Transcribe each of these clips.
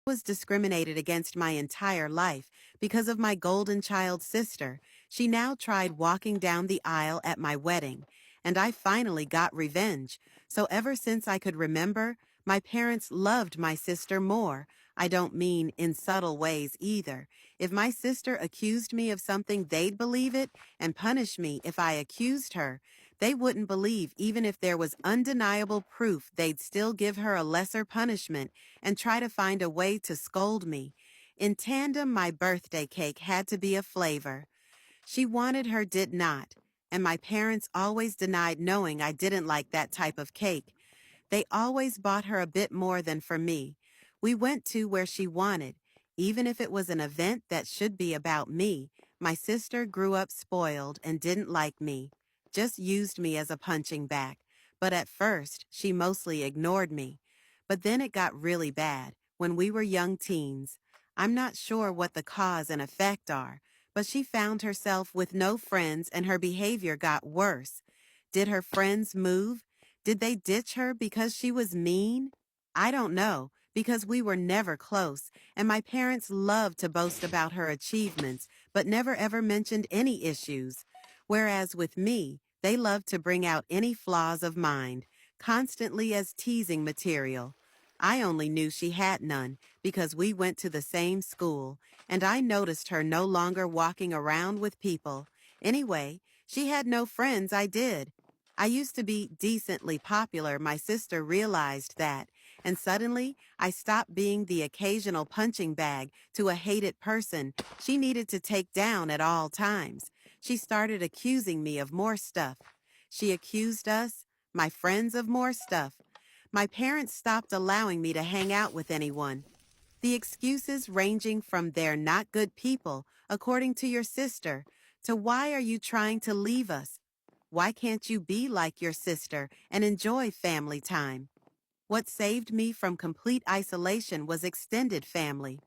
Was discriminated against my entire life because of my golden child sister. She now tried walking down the aisle at my wedding, and I finally got revenge. So ever since I could remember, my parents loved my sister more. I don't mean in subtle ways either. If my sister accused me of something, they'd believe it and punish me if I accused her. They wouldn't believe even if there was undeniable proof, they'd still give her a lesser punishment and try to find a way to scold me. In tandem, my birthday cake had to be a flavor. She wanted her did not, and my parents always denied knowing I didn't like that type of cake. They always bought her a bit more than for me. We went to where she wanted, even if it was an event that should be about me. My sister grew up spoiled and didn't like me, just used me as a punching bag. But at first, she mostly ignored me. But then it got really bad, when we were young teens. I'm not sure what the cause and effect are, but she found herself with no friends and her behavior got worse. Did her friends move? Did they ditch her because she was mean? I don't know, because we were never close, and my parents loved to boast about her achievements, but never ever mentioned any issues. Whereas with me, they loved to bring out any flaws of mine, constantly as teasing material. I only knew she had none because we went to the same school, and I noticed her no longer walking around with people. Anyway, she had no friends, I did. I used to be decently popular, my sister realized that, and suddenly I stopped being the occasional punching bag to a hated person she needed to take down at all times. She started accusing me of more stuff. She accused us, my friends, of more stuff. My parents stopped allowing me to hang out with anyone. The excuses ranging from they're not good people, according to your sister, to why are you trying to leave us? Why can't you be like your sister and enjoy family time? What saved me from complete isolation was extended family.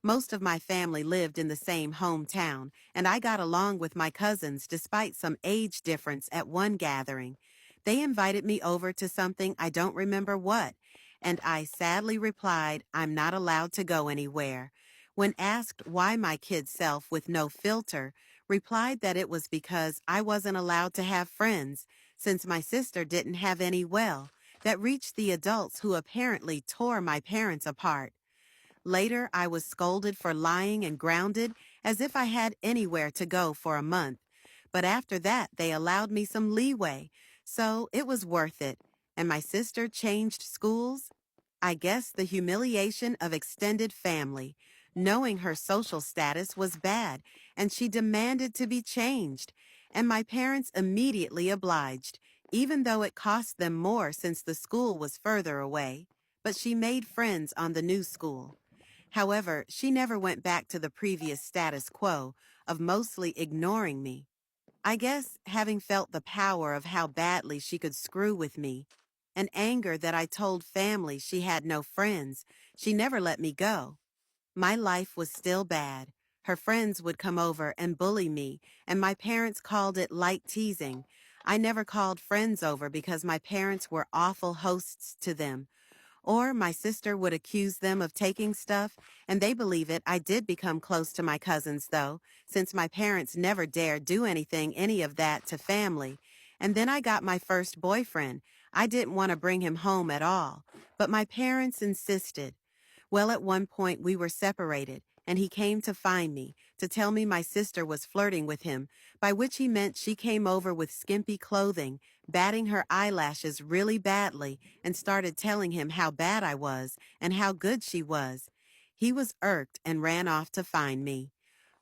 Most of my family lived in the same hometown, and I got along with my cousins despite some age difference at one gathering. They invited me over to something I don't remember what, and I sadly replied, I'm not allowed to go anywhere. When asked why, my kid self with no filter replied that it was because I wasn't allowed to have friends, since my sister didn't have any. Well, that reached the adults who apparently tore my parents apart. Later, I was scolded for lying and grounded as if I had anywhere to go for a month. But after that, they allowed me some leeway, so it was worth it. And my sister changed schools? I guess the humiliation of extended family, knowing her social status was bad, and she demanded to be changed. And my parents immediately obliged, even though it cost them more since the school was further away. But she made friends on the new school. However, she never went back to the previous status quo of mostly ignoring me. I guess having felt the power of how badly she could screw with me, and anger that I told family she had no friends, she never let me go. My life was still bad. Her friends would come over and bully me, and my parents called it light teasing. I never called friends over because my parents were awful hosts to them. Or my sister would accuse them of taking stuff, and they believe it. I did become close to my cousins, though, since my parents never dared do any of that to family. And then I got my first boyfriend. I didn't want to bring him home at all, but my parents insisted. Well, at one point we were separated, and he came to find me, to tell me my sister was flirting with him, by which he meant she came over with skimpy clothing, batting her eyelashes really badly, and started telling him how bad I was and how good she was. He was irked and ran off to find me.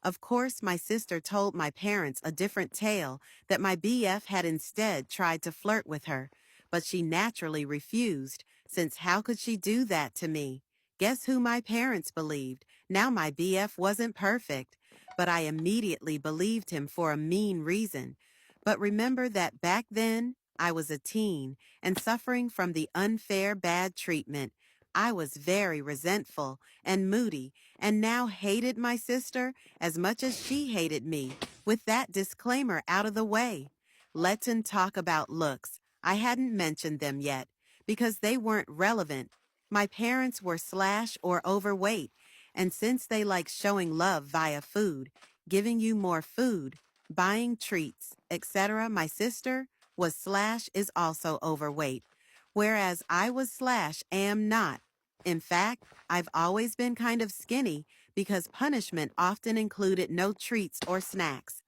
Of course, my sister told my parents a different tale, that my BF had instead tried to flirt with her, but she naturally refused, since how could she do that to me? Guess who my parents believed? Now my BF wasn't perfect, but I immediately believed him for a mean reason. But remember that back then, I was a teen and suffering from the unfair bad treatment. I was very resentful and moody, and now hated my sister as much as she hated me. With that disclaimer out of the way, let's talk about looks. I hadn't mentioned them yet, because they weren't relevant. My parents were slash or overweight, and since they like showing love via food, giving you more food, buying treats, etc., my sister was slash is also overweight, whereas I was slash am not. In fact, I've always been kind of skinny because punishment often included no treats or snacks.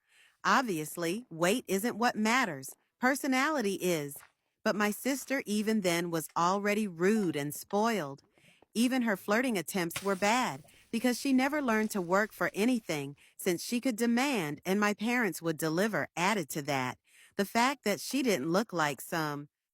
Obviously, weight isn't what matters. Personality is. But my sister even then was already rude and spoiled. Even her flirting attempts were bad because she never learned to work for anything since she could demand and my parents would deliver added to that. The fact that she didn't look like some